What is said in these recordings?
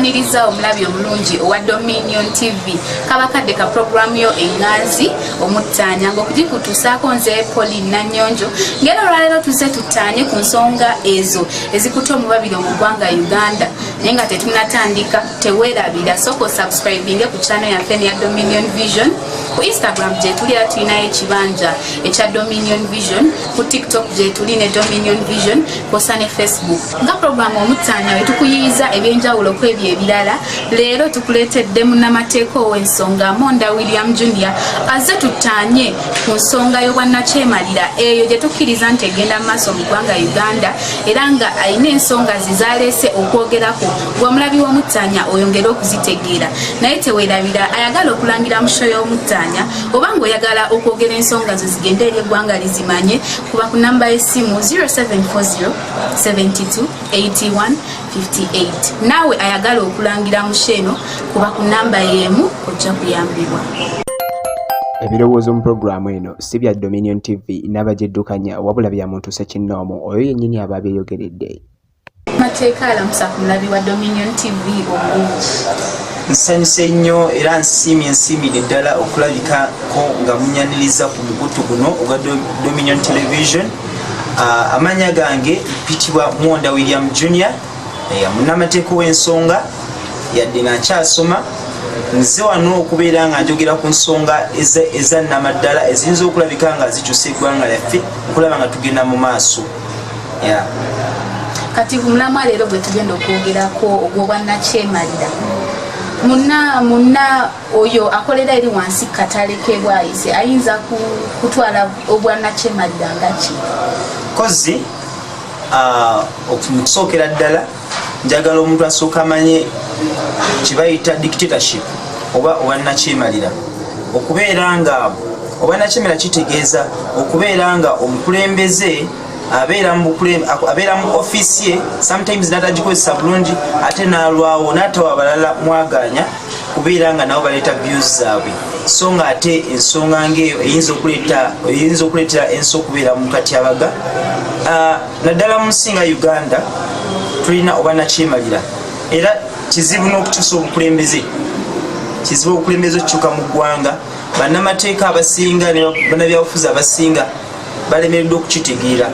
kwaniriza omulabi omulungi owa Dominion TV kabakadde ka program yo enganzi omutanya ngokugikutusaako nze Poli Nanyonjo ngero lwalero tuze tutanye ku nsonga ezo ezikuta omubabiro mu ggwanga Uganda naye nga tetunatandika teweerabira soko subscribing ku channel yaffe ya Dominion Vision ku Instagram gye tuli tulinayo ekibanja ekya Dominion Vision ku TikTok gye tuli ne Dominion Vision kosa ne Facebook nga program omutanya wetukuyiiza ebyenjawulo ku ebyo ebirala leero tukuleetedde Munamateeka ow'ensonga Monda William Jr. azze tutanye ku nsonga y'obwannakyemalira eyo gye tukkiriza nti egenda mu maaso mu ggwanga Uganda era nga ayina ensonga zizaleese okwogerako gw'omulabi w'omutanya oyongere okuzitegeera naye teweerabira ayagala okulangira mu show y'omutanya oba ng'oyagala okwogera ensonga zo zigende eri eggwanga lizimanye kuba ku namba y'essimu 0740 72 81 58 naawe ayagala okulangira mu sheno kuba ku namba y'emu ojja kuyambibwa. Ebirowoozo mu programu eno si bya Dominion TV n'abajeddukanya wabula bya muntu ssekinnoomu oyo yennyini aba abeeyogeredde. Mateeka alamusa ku mulabi wa Dominion TV obulungi. Nsanyuse nnyo era nsiimye ddala okulabikako nga munyaniriza ku mukutu guno ogwa Dominion Television. Amanya gange mpitibwa Monda William Jr. Munamateeka ow'ensonga yadde nakyasoma nze wano okubeera nga njogera ku nsonga ezannamaddala eziyinza okulabika nga zikyusa eggwanga lyaffe okulaba nga tugenda mu maaso. Kati kumulama leero bwe tugenda okwogerako ogw'obwannakyemalira munna oyo akolera eri wansi katale kebwayise ayinza kutwala obwannakyemalira nga ki? Kozi okusookera ddala njagala omuntu asooka amanye kibayita dictatorship oba obwannakyemalira okubeera nga obwannakyemalira kitegeeza okubeera nga omukulembeze abeera mu office ye sometimes n'atagikozesa bulungi ate n'alwawo n'atawa abalala mwaganya kubeera nga nabo baleeta views zaabwe so nga ate ensonga ng'eyo eyinza okuleetera ensi okubeera mu katyabaga. Naddala mu nsi nga Uganda tulina obwannakyemalira era kizibu n'okukyusa obukulembeze okukyuka mu ggwanga. Bannamateeka abasinga ne bannabyabufuzi abasinga balemereddwa okukitegeera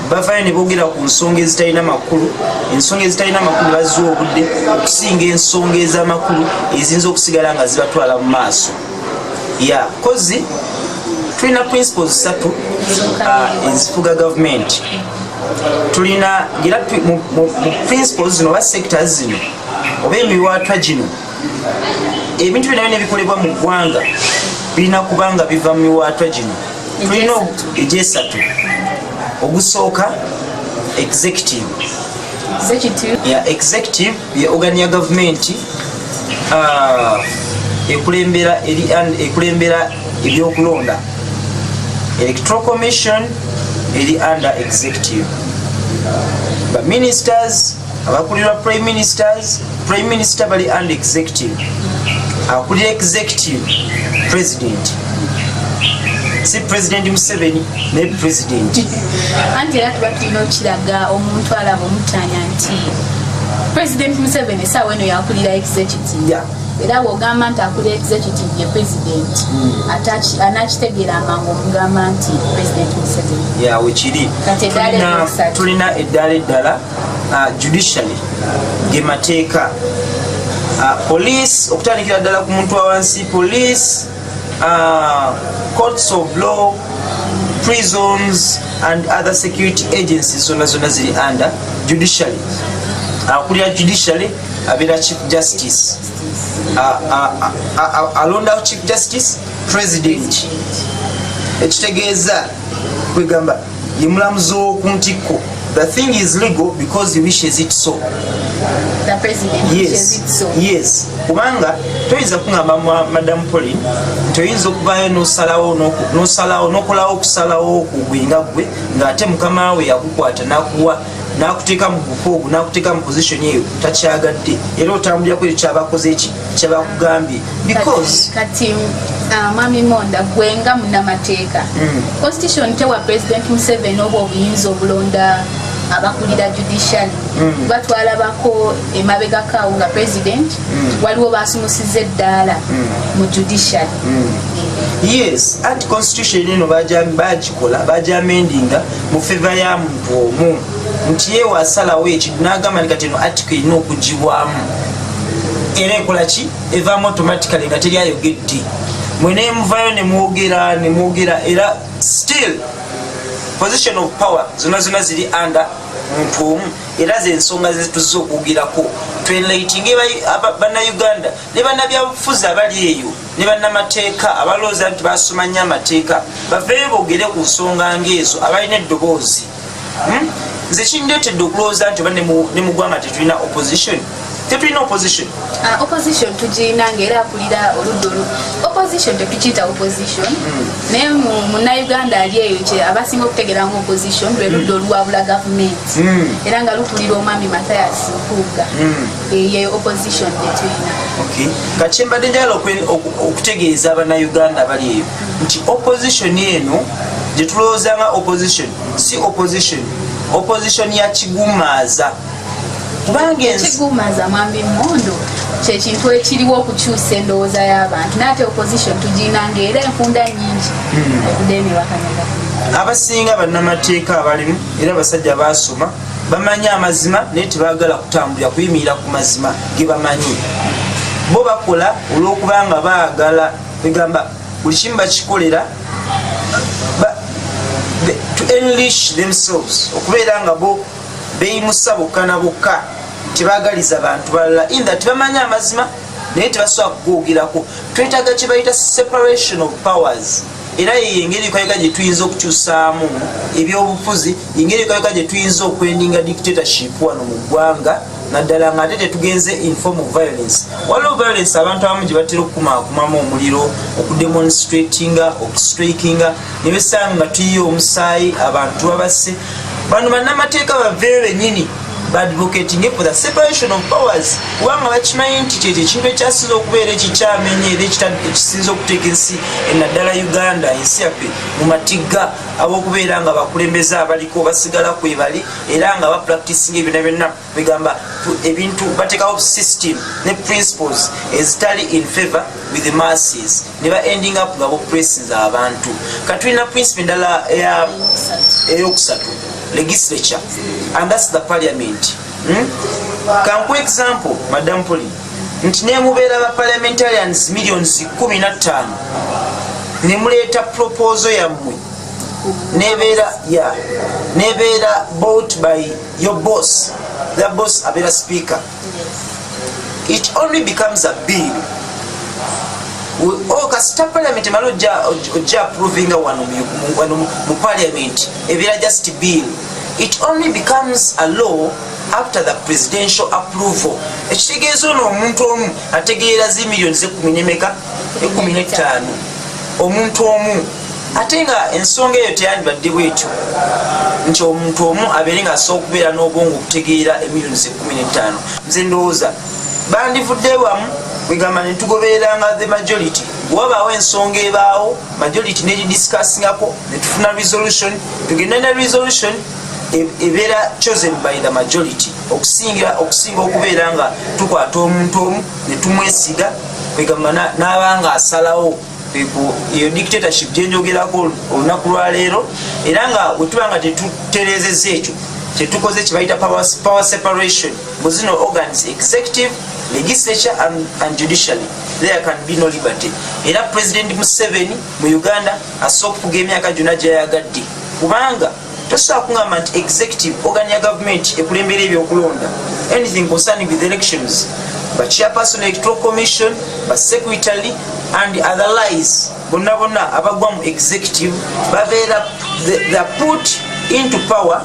bavayo ne boogera ku nsonga ezitalina makulu. Ensonga ezitalina makulu bazziwa obudde okusinga ensonga ez'amakulu eziyinza okusigala nga zibatwala mu maaso. Kozi tulina principles 3 ezifuga gavumenti. Tulina mu principles zino oba sectors zino oba emiwaatwa gino ebintu byonna byonna ebikolebwa mu ggwanga birina kubanga biva mu miwaatwa gino. Tulina egyesatu. Ogusooka executive ye organ ya gavumenti ekulembera ebyokulonda. Electoral Commission eri under executive. Ministers abakulirwa prime minister bali under executive. Akulira executive president. Si President Museveni ne President. Anti era tuba tulina okiraga omuntu alaba omutanya nti President Museveni saawa eno yakulira executive. Era bw'ogamba nti akulira executive ye President anakitegeera amangu omugamba nti President Museveni. Wekiri. Tulina eddaala eddala judiciary ge mateeka. Police okutandikira ddala ku muntu awansi police courts of law, prisons and other security agencies zona ziri under judiciary. Akulira judiciary abeera chief justice. Alonda chief justice president. Ekitegeeza kwegamba ye mulamuzi w'oku ntikko. The thing is legal because he wishes it so. The president wishes it so. Yes. Kubanga toyinza kungamba Madam Pauline toyinza okubayo n'osalawo n'okolawo okusalawo kugwenga gwe ng'ate mukama we yakukwata n'akuteeka mu bukugu n'akuteeka mu position eyo takyagadde era otambulirako ekyo kyabakoze eki kyabakugambye because kati Mami Monda gwenga Munamateeka constitution tewa President Museveni oba obuyinza obulonda abakulira judiciary batwalabako emabegakawo nga president waliwo basumusiza eddaala mu judiciary. Yes, anti constitution eno bagikola bajamendinga mu favor ya muntu omu nti ye wasalawo ekintu n'agamba kati eno article erina okugibwamu era ekola ki evaamu automatically nga teri ayogedde mwene muvayo nemwogera era still position of power zonna ziri under muntu omu era zensonga zetuziza okwogerako twenlightinge bannayuganda ne bannabyabufuzi abali eyo ne bannamateeka abalowooza nti basoma nnyo amateeka baveeyo boogere ku nsonga ng'ezo abalina eddoboozi. Nze kindeetedde okulowooza nti oba ne mu ggwanga tetulina opposition. Opposition tugirina ng'era akulira oludda opposition tekukiyita opposition naye munnayuganda ali eyo abasinga okutegeera nga opposition lwe ludda oluwabula gavumenti era nga lukulira omwami Mathias Mpuuga yeyo opposition gyetulina. Kati kyembadde njagala okutegeeza abannayuganda bali eyo nti opposition eno gyetulowooza nga opposition si opposition ya kigumaaza kubanga ekigumaza mwambi mmondo kyekintu ekiriwo okukyusa endowooza y'abantu naate opposition tugirina ng'era enfunda nnyingi okudeemebwakanyaga. Abasinga bannamateeka abalimu era abasajja baasoma bamanyi amazima naye tebaagala kutambulira kuyimirira ku mazima ge bamanyi. Bo bakola olw'okubanga baagala begamba buli kimu bakikolera to enrich themselves okubeera nga bo beyimusa bokka na bokka tebaagaliza bantu balala inda tebamanyi amazima naye tebasobola kugoogerako. Twetaaga kye bayita separation of powers era yengeri kwayika gye tuyinza okukyusaamu ebyobufuzi yengeri kwayika gye tuyinza okwendinga dictatorship wano mu ggwanga naddala nga ate tetugenze in form of violence. Waliwo violence abantu abamu gye batera okukumakumamu omuliro okudemonstratinga okustrikinga ne besanga nga tuyiye omusaayi abantu babase. Bano bannamateeka baveeyo bennyini advocating for the separation of powers kubanga bakimanyi nti kyekyo ekintu ekyasinza okubeera ekikyamenye era ekisinza okuteeka ensi enaddala Uganda ensi yaffe mu matigga ab'okubeera nga bakulembeze abaliko basigala kwebali era nga bapracticing ebyo byonna begamba ebintu bateekawo system ne principles ezitali in favor with the masses ne ba ending up nga bopressinza abantu. Katulina principle endala eyokusatu legislature and that's the parliament. Kanku example Madam Poli nti nemubeera ba parliamentarians millions 15 nemuleeta proposal yammwe nebeera bought by your boss, the boss abeera speaker. It only becomes a bill kasita parliament emala ojja approvinga wano mu parliament ebeera just bill. It only becomes a law after the presidential approval. Ekitegeeza ono omuntu omu ategeera zi millions 15 omuntu omu ate nga ensonga eyo teyandibadde bwetyo nti omuntu omu abeere nga asobola okubeera n'obwongo okutegeera millions 15. Nze ndowooza bandivudde wamu wegamba netugobereranga the majority wabaawo ensonga ebaawo majority negidiscussingako netufuna resolution tugenda ne resolution ebeera chosen by the majority okusinga okubeera nga tukwata omuntu omu netumwesiga wegamba n'abanga asalawo iyo dictatorship gyenjogerako olunaku lwaleero era nga wetuba nga tetutereezezza ekyo kyetukoze kyebayita power separation mu zino organs executive legislature and judiciary there can be no liberty. Era President Museveni mu Uganda asobola okufuga emyaka gyonna gyayagadde kubanga tosobola kungamba nti executive organ ya government ekulembera ebyokulonda anything concerning with elections but chairperson electoral commission but secretary and otherwise bonna abagwa mu executive babeera they are put into power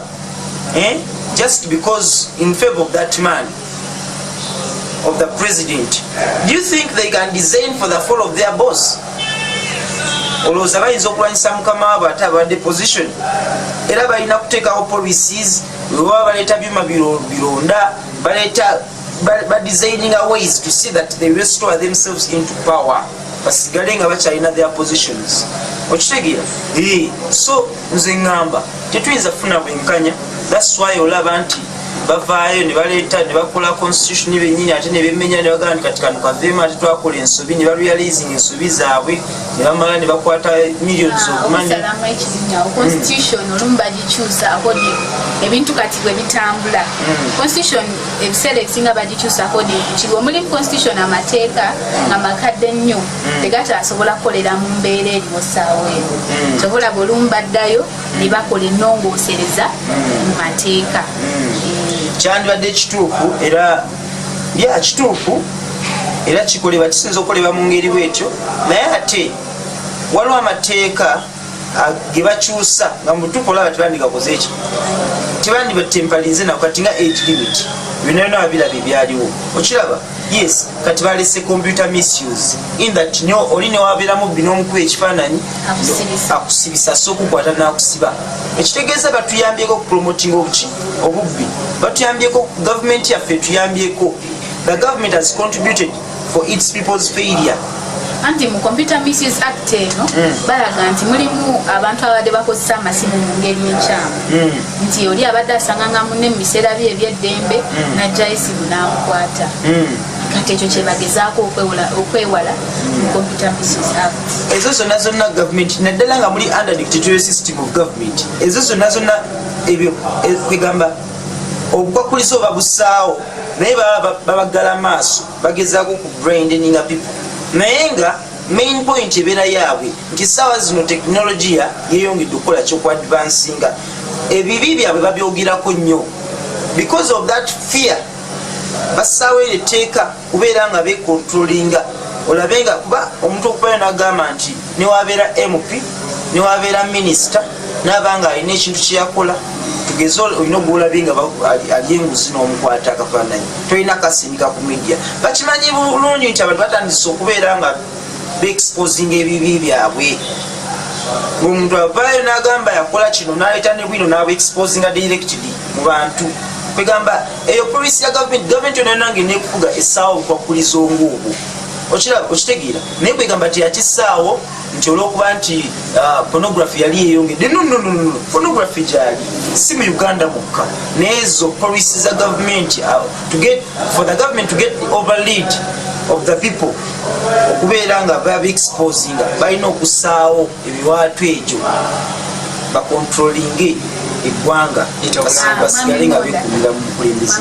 just because in favor of that man of the president. Do you think they can design for the fall of their boss? Olowooza bayinza okulwanyisa mukama waabwe ate abadde position era balina kuteekawo policies webaba baleeta byuma bironda designing ways to see that they restore themselves into power basigale nga bakyalina their positions. okitegeera so nze ŋŋamba tetuyinza kufuna bwenkanya. That's why olaba nti bavaayo ne baleeta ne bakola constitution bennyini ate ne bemenya ne bagamba nti kati kano kaveemu ate twakola ensobi ne barealizing ensobi zaabwe ne bamala ne bakwata millions okumanya constitution olumu bagikyusa akodi ebintu kati bwe bitambula. Constitution ebiseera ebisinga bagikyusa akodi kiri omulimu constitution amateeka nga makadde nnyo tegatasobola kukolera mu mbeera eriwo ssaawa eno. Kyobola olumu baddayo ne bakola ennongoosereza mu mateeka. Kyandibadde kituufu era kituufu era kikolebwa kisinza okukolebwa mu ngeri bwetyo, naye ate waliwo amateeka ge bakyusa nga mutuufu olaba tebandikakoze eki tebandibatempalinze nako kati nga age limit byonna babiraba ebyaliwo okiraba. Yes, kati balese computer misuse in that oli newabeeramu bbi n'omukuba ekifaananyi akusibisa so okukwata n'akusiba. Ekitegeeza batuyambyeko okupromotinga obubbi, batuyambyeko gavumenti yaffe etuyambyeko. The government has contributed for its people's failure. Anti mu Computer Misuse Act eno balaga nti mulimu abantu abadde bakozesa amasimu mu ngeri enkyamu, nti oli abadde asanganga munne mu biseera bye eby'eddembe n'ajjayo esimu n'amukwata. Kati ekyo kye bagezaako okwewala mu Computer Misuse Act. Ezo zonna gavumenti naddala nga muli under dictatorial system of government, ezo zonna ebyo kwegamba obukwakuliza oba busaawo, naye babagala maaso bagezaako ku brandinga people. Naye nga main point ebeera yaabwe nti ssaawa zino tekinologiya yeeyongedde okukola kyokwadvansinga. Ebibi byabwe babyogerako nnyo. Because of that fear bassaawo ero etteeka kubeera nga beekontrolinga. Olabe nga kuba omuntu okubayo n'agamba nti newabeera MP newabeera minisita n'abanga alina ekintu kyeyakola tugeze olina ogwolabe nga ali enguzi n'omukwata akafaananyi tolina kasindika ku media. Bakimanyi bulungi nti abantu batandise okubeera nga beexposinga ebibi byabwe. Omuntu avaayo n'agamba yakola kino n'aleeta ne bwino n'abeexposinga directly mu bantu. Kwegamba eyo policy ya gavumenti yonanange nekufuga essaawo obukwakulizo ng'obwo okitegeera, naye kwegamba nti yakissaawo nti olwokuba nti pornography yali yeyongedde. No, pornography gyali si mu Uganda mukka, nezo policy za government for the government to get the overlead of the people okubeera nga babeexposinga balina okussaawo ebiwaatu egyo bakontrolinge eggwanga basigale nga bekumira mu bukulembeze.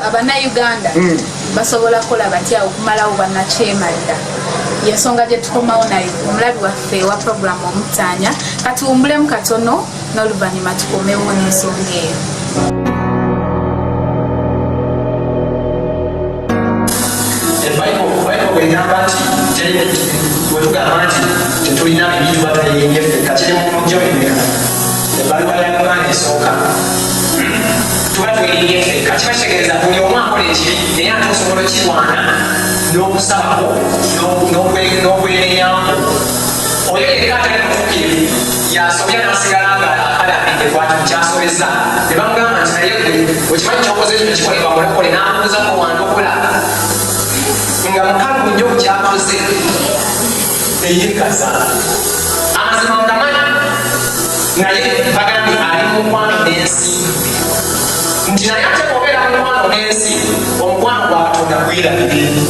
Abannayuganda basobola kukola batya okumalawo bannakyemalira? Yensonga gye tukomawo nayo omulabi waffe wa programu Omutaanya. Katuwumbulemu katono n'oluvannyuma tukomewo n'ensonga eyo. Egamba nti wetugamba nti tetulina ebintu batayengeffe kakiri mu mujjo emeka ebbaluwa ya Uganda esooka tuba tweyengeffe kakiba kitegeeza buli omu akola ekibi naye ate osobola okirwana n'okusabako n'okwerenyamu oyo yekka atali mutuukirivu yasobya n'asigala nga akadamidde kwati mukyasobeza ne bamugamba nti naye okimanyi kyokoze kino kikolebwa mulekole n'amubuuzako wandokola nga mukalu nnyo kyakoze eyekaza amazima mugamanyi naye bagambye ali mu mukwano n'ensi nti naye ate obeera mu mukwano n'ensi omukwano gwa Katonda gwerabire.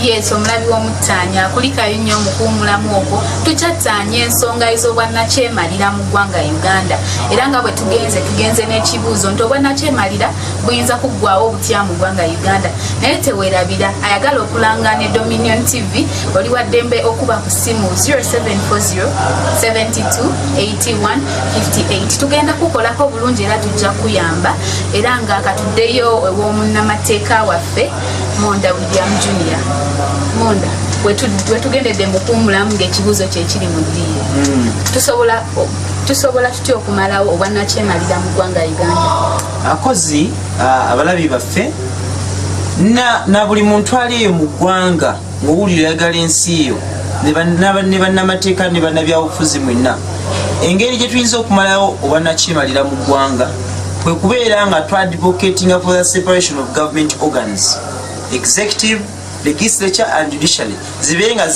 Yes, omulabi w'Omutaanya akulikayo nnyo mukuwumulamu okwo tukyataanya ensonga ez'obwannakyemalira mu ggwanga Uganda era nga bwe tugenze n'ekibuuzo nti obwannakyemalira buyinza kuggwawo butya mu ggwanga Uganda, naye teweerabira ayagala okulangana Dominion TV oli wa ddembe okuba ku ssimu 0740 72 81 58. Tugenda kukolako bulungi era tujja kuyamba era nga katuddeyo ew'omunnamateeka waffe Monda William Junior. Monda wetugendedde mukuwumulamu ng'ekibuuzo kyekiri mu ddiiro tusobola tutya okumalawo obwannakyemalira mu ggwanga Uganda? Akozi abalabi baffe na buli muntu ali eyo mu ggwanga ng'owulira oyagala ensi eyo ne bannamateeka ne bannabyabufuzi mwenna, engeri gye tuyinza okumalawo obwannakyemalira mu ggwanga kwe kubeera nga twadvocatinga for the separation of government organs, executive, legislature and judiciary, zibe nga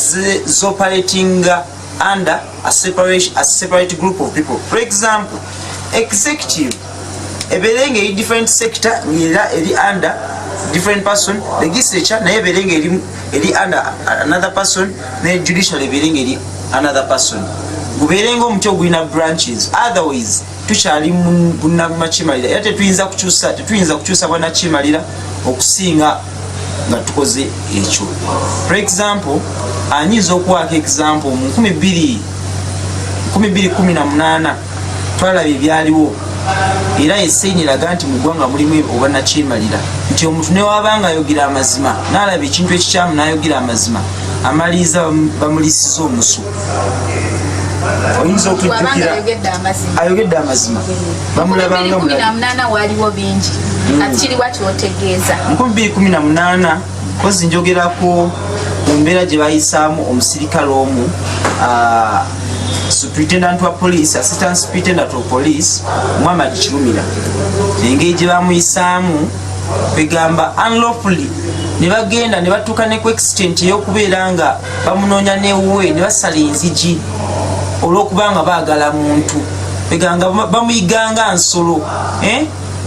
zoperating under a separate group of people. For example, executive ebeere nga eri different sector era eri under different person, legislature naye ebeere nga eri under another person, ne judiciary ebeere nga eri another person. Gubeere nga omuti ogulina branches, otherwise tukyali bunnakimalira era tetuyinza kukyusa bwannakimalira okusinga nga tukoze ekyo. For example, anyinza okuwaako example mu 2018 twalaba ebyaliwo era esseni eraga nti mu ggwanga mulimu obwannakimalira, nti omuntu newabanga ayogera amazima n'alaba ekintu ekikyamu n'ayogera amazima, amaliriza bamulisiza omusu. Oyinza okujjukira ayogedde amazima bamulabanga 2018 waliwo bingi kati kiriwa kyotegeeza 2018 kozi njogerako mu mbeera gye bayisaamu omusirikale omu superintendent wa police, assistant superintendent of police Muhammad Kirumira, engeri gye bamuyisaamu begamba unlawfully ne bagenda ne batuuka ne ku extent ey'okubeera nga bamunoonya newuwe ne basala enzigi olw'okubanga baagala muntu, beganga bamuyiganga nsolo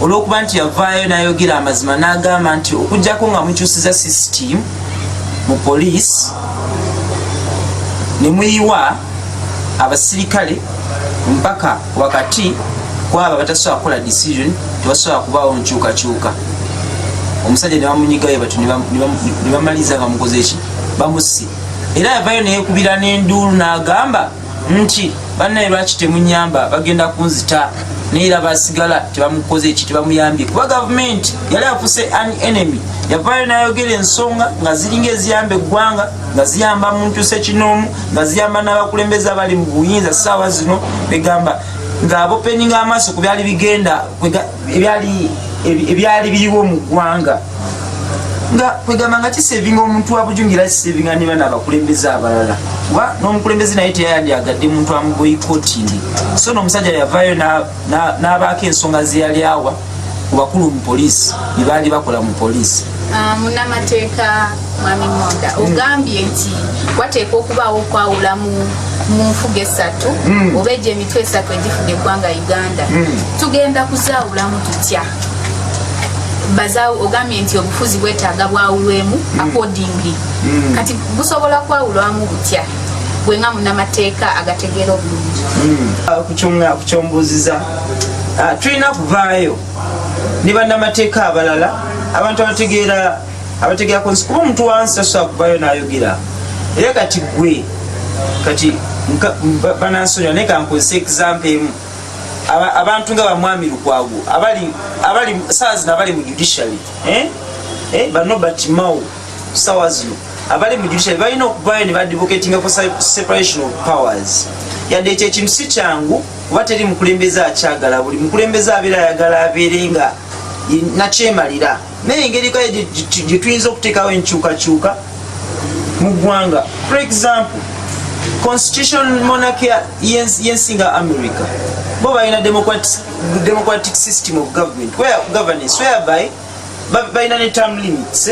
olw'okuba nti yavaayo n'ayogera amazima n'agamba nti okuggyako nga mukyusiza system mu police ne muyiwa abasirikale mpaka wakati kwaba batasobola kukola decision, tebasobola kubaawo nkyukakyuka. Omusajja ne bamunyigayo batu ne bamaliza nga mukoze eki bamusi, era yavaayo neyekubira n'enduulu n'agamba nti bannaye lwaki temunyamba, bagenda kunzita, neera basigala tebamukoze eki, tebamuyambye kuba gavumenti yali afuse an enemy. Yavaayo n'ayogera ensonga nga ziringa eziyamba eggwanga, nga ziyamba muntu sekinoomu, nga ziyamba n'abakulembeze abali mu buyinza ssaawa zino, begamba ng'abopeninga amaaso ku byali bigenda ebyali biriwo mu ggwanga, nga kwegamba nga kisevinga omuntu wabujungira kisevinga ne bana abakulembeze abalala, kuba n'omukulembeze naye teyandyagadde muntu amuboyikotingi. So n'omusajja yavaayo n'abaako ensonga ze yali awa ku bakulu mu poliisi bye baali bakola mu poliisi. Munamateeka Mwami Monda, ogambye nti wateekwa okubaawo okwawula mu nfuga essatu oba egyo emitwe esatu egifuga eggwanga Uganda. Tugenda kuzaawulamu tutya? Ogambye nti obufuzi bwetaaga bwawulwemu accordingly. Kati busobola kwawulwamu butya gwe nga munnamateeka agategeera obulungi? Kukyombuuziza, tulina kuvaayo ne bannamateeka abalala, abantu abategeera kuba omuntu wansi tasobola kuvaayo n'ayogera. Era kati gwe kati banansonyiwa naye kankozesa example emu. Abantu nga bamwami Lukwago abali saa zino abali mu judiciary, Banobert Mao sawa zino abali mu judiciary balina okuvaayo ne badvocatinga for separation of powers. Yadde ekyo ekintu si kyangu kuba teri mukulembeze akyagala, buli mukulembeze abeera ayagala abeere nga nakyemalira, naye engeri kayo gye tuyinza okuteekawo enkyukakyuka mu ggwanga. For example, constitution monarchy y'ensi nga America bo balina democratic system of governance whereby balina ne term limits.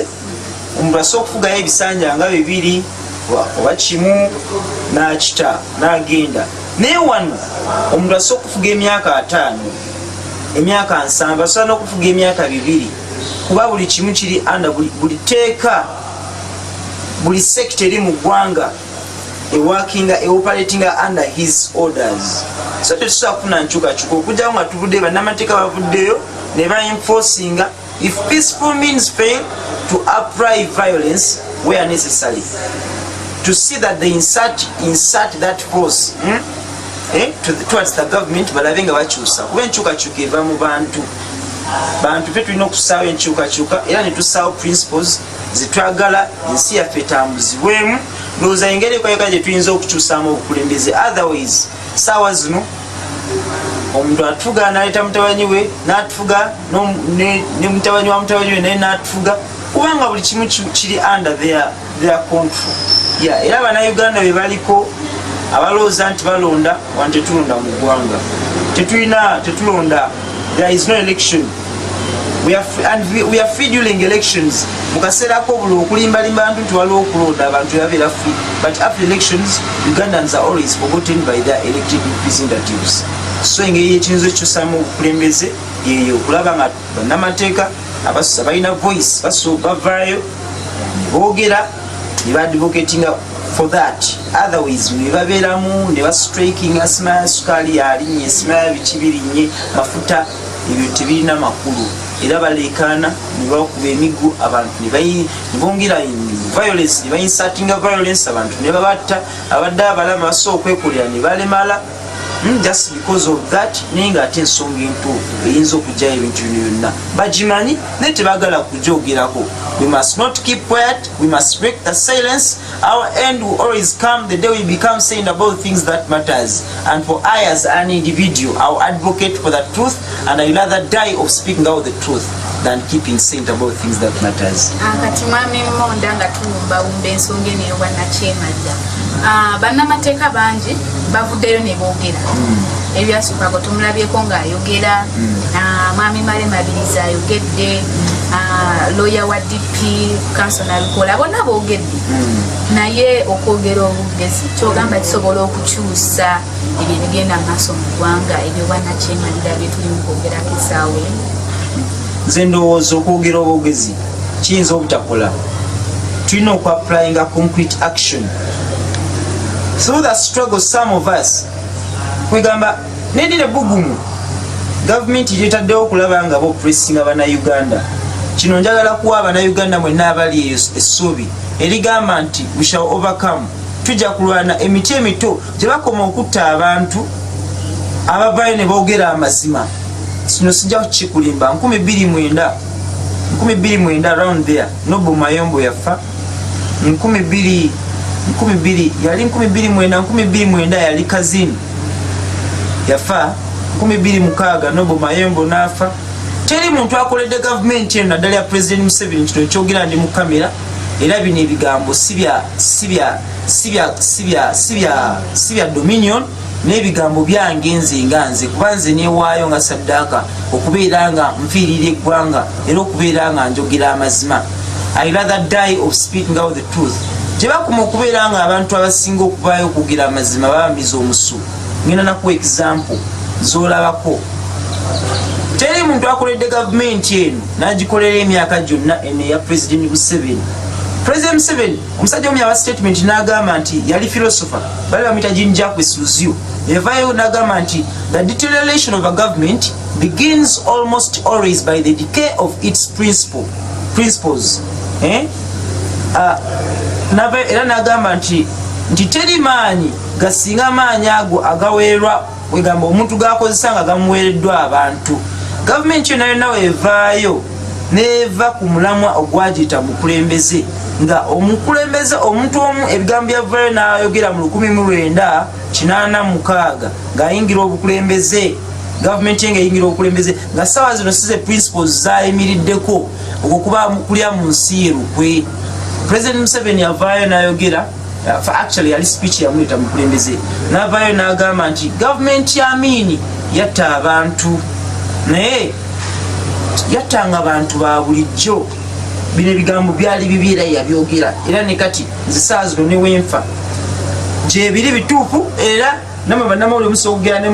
Omuntu asobola okufugayo ebisanja nga 2 oba 1 n'akita n'agenda. Naye wano omuntu asobola okufuga emyaka 5, emyaka 7, asobola n'okufuga emyaka 2 kuba buli kimu kiri under buli teeka, buli sector eri mu ggwanga operating under his orders. So tetusobola kufuna nkyukakyuka okugyawo nga tuvuddeyo bannamateeka bavuddeyo ne baenforcinga if peaceful means fail to apply violence where necessary, to see that they insert that force towards the government, balabe nga bakyusa kuba enkyukakyuka eva mu bantu fe tulina okusaawo enkyukakyuka era ne tusaawo principles zetwagala ensi yaffe etambuzibwemu. Ndowooza engeri ekoyeka gye tuyinza okukyusaamu obukulembeze, otherwise saawa zino omuntu atufuga n'aleeta mutabanyi we n'atufuga ne mutabanyi wa mutabanyi we naye n'atufuga kubanga buli kimu kiri under their control. Era Bannayuganda be baliko abalowooza nti balonda wante tetulonda mu ggwanga, tetulonda there is no election. We are free during elections. Mukasera ko bulu okulimbalimba abantu tuwaliwo okulonda abantu yabeera free. But after elections, Ugandans are always forgotten by their elected representatives. So engeri ekiyinza ekyosamu obukulembeze yeyo okulaba nga bannamateeka abalina voice bavaayo boogera ne baadvocatinga for that. Otherwise ne babeeramu ne bastriking asimaya sukaali yalinye esimaya biki birinnye mafuta ebyo tebirina makulu. Era balekana ne bakuba emiggo abantu ne bongera violence ne bainsatinga violence abantu ne babatta abadde abalama basobola okwekolera ne balemala just because of that nenga ate ensonga entuufu eyinza okujjayo ebintu bino byonna bagimanyi naye tebagala kujoogerako. We must not keep quiet, we must break the silence. Our end will always come the day we become saying about things that matters. And for I as an individual, I will advocate for the truth, and I will rather die of speaking out the truth than keeping saying about things that matters. Katimami mmonda nga tuwumbawumba ensonga eno ey'obwannakyemajja. Bannamateeka bangi bavuddeyo ne boogera. Ebyasookaako tumulabyeko ng'ayogera, Mwami Mabirizi ayogedde, lawyer wa DP, Kansona Lukola, bonna boogedde. Naye okwogera obugezi kyogamba kisobola okukyusa ebyo ebigenda maaso mu ggwanga ebyobwannakyemajja bye tuli mu kwogerako essaawa eno. Nze ndowooza okwogera obwogezi kiyinza obutakola. Tulina okwapplyinga concrete action. Through the struggle, some of us kwegamba nedire bugumu gavumenti yetaddewo okulaba nga bopressinga bannayuganda. Kino njagala kuwa abannayuganda mwenna abali eyo essuubi erigamba nti we shall overcome. Tujja kulwana emiti emito gye bakoma okutta abantu abavaayo ne boogera amazima. Kino sijja kukikulimba. 2009 around there Nobo Mayombo yafa. 2000 yali 2009 yali kazini yafa. 2006 Nobo Mayombo nafa. Teri muntu akoledde gavumenti eno naddala ya President Museveni kino ekyogera ndi mu kamera. Era bino ebigambo sibya Dominion n'ebigambo byange nze kuba nze neewaayo nga saddaaka okubeera nga nfiirira eggwanga era okubeera nga njogera amazima. I rather die of speaking out the truth. Gye bakuma okubeera nga abantu abasinga okuvaayo okugira amazima babamiza omusu. Ngenda nakuwa example z'olabako. Teri muntu akoledde gavumenti eno n'agikolera emyaka gyonna eno eya President Museveni. President Museveni omusajja omu yawa statement n'agamba nti yali philosopher bali bamuyita Jacques Luzio. Yavaayo n'agamba nti the deterioration of a government begins almost always by the decay of its principles. Era n'agamba nti teri maanyi gasinga maanyi ago agaweerwa wegamba omuntu gakozesa nga gamuweereddwa abantu. Gavumenti yonna yonna weevaayo neeva ku mulamwa ogwagiyita mukulembeze nga omukulembeze omuntu omu ebigambo byavaayo n'ayogera mu 1986 ng'ayingira obukulembeze. Gavumenti nga eyingira obukulembeze nga ssaawa zino size principles zayimiriddeko okukuba kulya mu nsi yerukwe. President Museveni yavaayo n'ayogera actually yali speech yamuyita mukulembeze n'avaayo n'agamba nti gavumenti ya Amini yatta abantu naye yattanga abantu ba bulijjo. Bino ebigambo byali bibi era yabyogera era ne kati nze ssaawa zino ne wenfa gye biri bituufu era namwe bannamawulire musobola okugera ne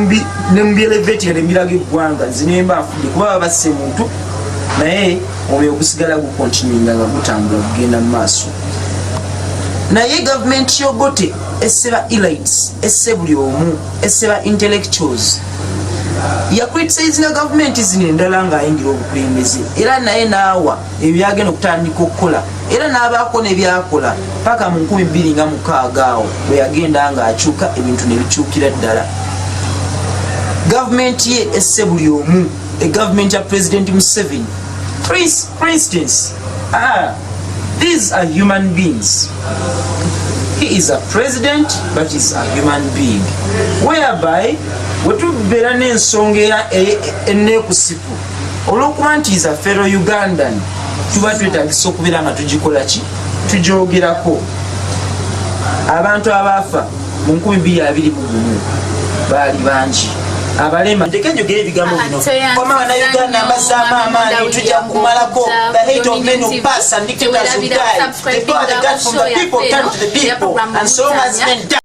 mu byelevetira nemiraga eggwanga nze nemba nfudde kuba babasse muntu naye omwoyo gusigala gukontinuinga nga gutambula kugenda mu maaso. Naye gavumenti yogote esseba elites, esse buli omu, esseba intellectuals. Yacriticizing gavumenti zino endala ng'ayingira obukulembeze era naye n'awa ebyagenda okutandika okukola era n'abaako nebyakola paka mu 2006 awo bwe yagenda ng'akyuka ebintu ne bikyukira ddala. Gavumenti ye esse buli omu, gavumenti ya President Museveni. For instance, these are human beings. He is a president, but he's a human being. Whereby, wetubeera n'ensonga enneekusifu olw'okuba nti is a fellow Ugandan, tuba twetagisa okubeera nga tugikola ki? Tugyogerako. Abantu abaafa mu 2021 baali bangi. abalema ndeke njogera ebigambo bino koma bannayuganda amazaamu amaanyi tujja kumalako the hate of men who pass and dictators who die the power that got from the people turn to the people and so long as men die